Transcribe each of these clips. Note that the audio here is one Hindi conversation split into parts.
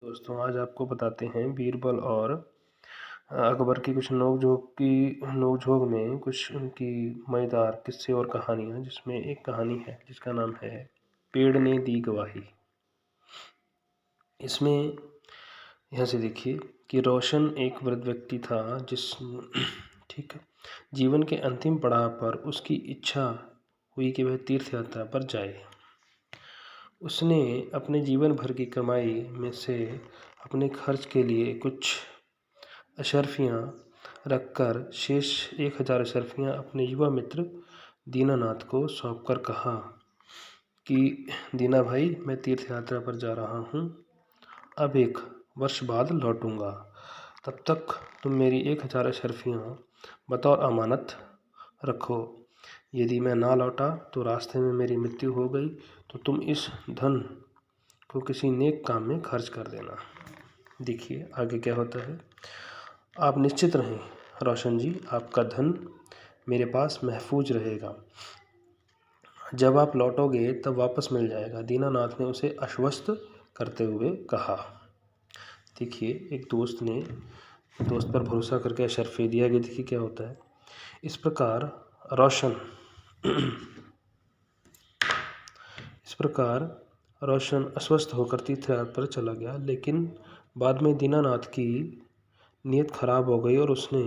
दोस्तों आज आपको बताते हैं बीरबल और अकबर की कुछ नोकझोंक में कुछ उनकी मज़ेदार किस्से और कहानियाँ, जिसमें एक कहानी है जिसका नाम है पेड़ ने दी गवाही। इसमें यहाँ से देखिए कि रोशन एक वृद्ध व्यक्ति था ठीक है, जीवन के अंतिम पड़ाव पर उसकी इच्छा हुई कि वह तीर्थ यात्रा पर जाए। उसने अपने जीवन भर की कमाई में से अपने खर्च के लिए कुछ अशर्फियाँ रखकर शेष 1000 अशर्फियाँ अपने युवा मित्र दीनानाथ को सौंपकर कहा कि दीना भाई, मैं तीर्थ यात्रा पर जा रहा हूँ, अब 1 वर्ष बाद लौटूंगा। तब तक तुम मेरी 1000 अशर्फियाँ बतौर अमानत रखो। यदि मैं ना लौटा तो रास्ते में मेरी मृत्यु हो गई तो तुम इस धन को किसी नेक काम में खर्च कर देना। देखिए आगे क्या होता है। आप निश्चित रहें रोशन जी, आपका धन मेरे पास महफूज रहेगा। जब आप लौटोगे तब वापस मिल जाएगा, दीनानाथ ने उसे आश्वस्त करते हुए कहा। देखिए एक दोस्त ने दोस्त पर भरोसा करके अशर्फे दिया गया। देखिए क्या होता है। इस प्रकार रोशन अस्वस्थ होकर तीर्थयात्रा पर चला गया, लेकिन बाद में दीनानाथ की नीयत खराब हो गई और उसने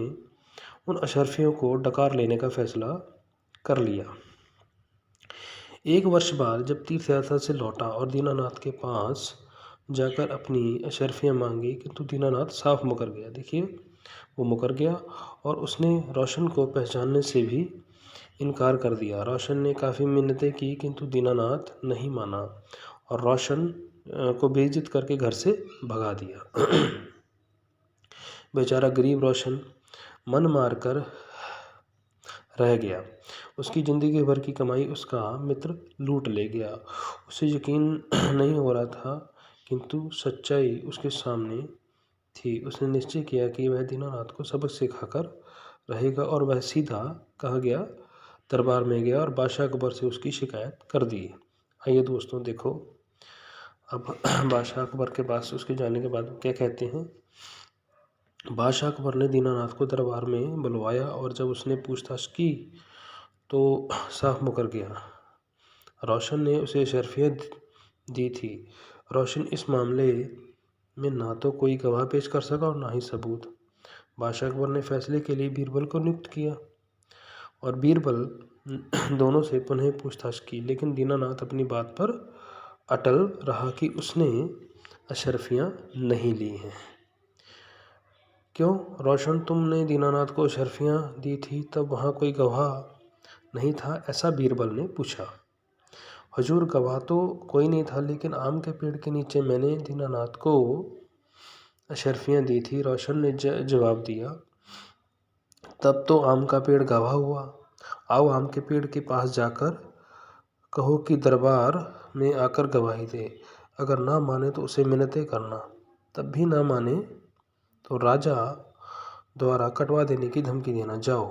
उन अशर्फियों को डकार लेने का फैसला कर लिया। 1 वर्ष बाद जब तीर्थयात्रा से लौटा और दीनानाथ के पास जाकर अपनी अशर्फियाँ मांगी, किंतु दीनानाथ साफ मुकर गया। देखिए वो मुकर गया और उसने रोशन को पहचानने से भी इनकार कर दिया। रोशन ने काफ़ी मिन्नतें की, किंतु दीनानाथ नहीं माना और रोशन को बेइज्जत करके घर से भगा दिया। बेचारा गरीब रोशन मन मारकर रह गया। उसकी ज़िंदगी भर की कमाई उसका मित्र लूट ले गया। उसे यकीन नहीं हो रहा था, किंतु सच्चाई उसके सामने थी। उसने निश्चय किया कि वह दीनानाथ को सबक सिखाकर रहेगा और वह सीधा दरबार में गया और बादशाह अकबर से उसकी शिकायत कर दी। आइए दोस्तों देखो, अब बादशाह अकबर के पास उसके जाने के बाद क्या कहते हैं। बादशाह अकबर ने दीनानाथ को दरबार में बुलवाया और जब उसने पूछताछ की तो साफ मुकर गया। रोशन ने उसे शर्फियाँ दी थी। रोशन इस मामले में ना तो कोई गवाह पेश कर सका और ना ही सबूत। बादशाह अकबर ने फैसले के लिए बीरबल को नियुक्त किया और बीरबल दोनों से पुनः पूछताछ की, लेकिन दीनानाथ अपनी बात पर अटल रहा कि उसने अशर्फियाँ नहीं ली हैं। क्यों रोशन, तुमने दीनानाथ को अशर्फियाँ दी थी, तब वहाँ कोई गवाह नहीं था? ऐसा बीरबल ने पूछा। हुजूर, गवाह तो कोई नहीं था, लेकिन आम के पेड़ के नीचे मैंने दीनानाथ को अशर्फियाँ दी थी, रोशन ने जवाब दिया। तब तो आम का पेड़ गवाह हुआ। आओ आम के पेड़ के पास जाकर कहो कि दरबार में आकर गवाही दे। अगर ना माने तो उसे मिन्नतें करना, तब भी ना माने तो राजा द्वारा कटवा देने की धमकी देना। जाओ,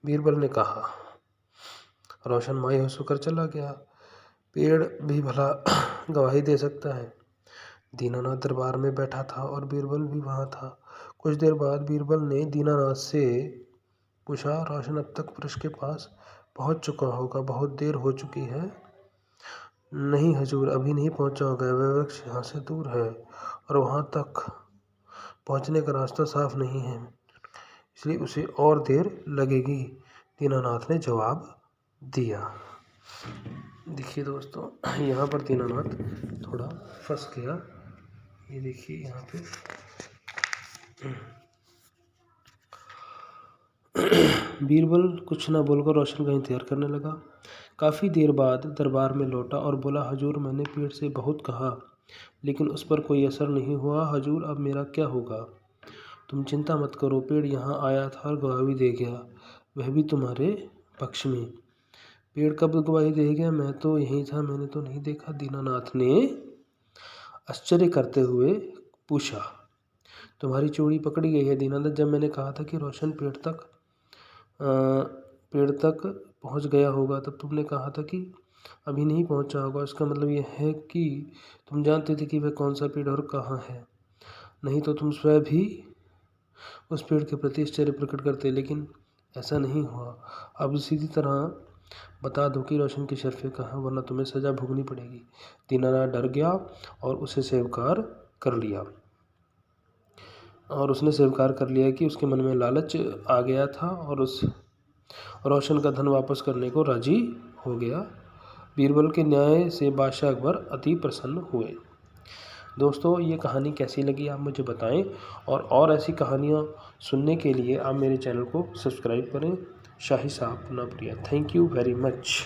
बीरबल ने कहा। रोशन मायूस होकर चला गया। पेड़ भी भला गवाही दे सकता है। दीनानाथ दरबार में बैठा था और बीरबल भी वहाँ था। कुछ देर बाद बीरबल ने दीनानाथ से पूछा, रोशन अब तक पुरुष के पास पहुँच चुका होगा, बहुत देर हो चुकी है। नहीं हुजूर, अभी नहीं पहुँचा होगा। वह वृक्ष यहाँ से दूर है और वहाँ तक पहुँचने का रास्ता साफ नहीं है, इसलिए उसे और देर लगेगी, दीनानाथ ने जवाब दिया। देखिए दोस्तों, यहाँ पर दीनानाथ थोड़ा फंस गया। ये देखिए यहाँ पे बीरबल कुछ ना बोलकर रोशन का इंतजार करने लगा। काफ़ी देर बाद दरबार में लौटा और बोला, हुजूर, मैंने पेड़ से बहुत कहा, लेकिन उस पर कोई असर नहीं हुआ। हुजूर, अब मेरा क्या होगा? तुम चिंता मत करो, पेड़ यहाँ आया था और गवाही दे गया, वह भी तुम्हारे पक्ष में। पेड़ कब गवाही दे गया? मैं तो यहीं था, मैंने तो नहीं देखा, दीनानाथ ने आश्चर्य करते हुए पूछा। तुम्हारी चोरी पकड़ी गई है दीनानाथ। जब मैंने कहा था कि रोशन पेड़ तक पहुंच गया होगा, तब तुमने कहा था कि अभी नहीं पहुंचा होगा, इसका मतलब यह है कि तुम जानते थे कि वह कौन सा पेड़ और कहाँ है, नहीं तो तुम स्वयं भी उस पेड़ के प्रति आश्चर्य प्रकट करते, लेकिन ऐसा नहीं हुआ। अब सीधी तरह बता दो कि रोशन की शर्फे कहाँ, वरना तुम्हें सज़ा भोगनी पड़ेगी। दीनानाथ डर गया और उसे स्वीकार कर लिया, और उसने स्वीकार कर लिया कि उसके मन में लालच आ गया था और उस रोशन का धन वापस करने को राजी हो गया। बीरबल के न्याय से बादशाह अकबर अति प्रसन्न हुए। दोस्तों, ये कहानी कैसी लगी आप मुझे बताएं, और ऐसी कहानियाँ सुनने के लिए आप मेरे चैनल को सब्सक्राइब करें। शाही साहब पुनः प्रिया। Thank you very much.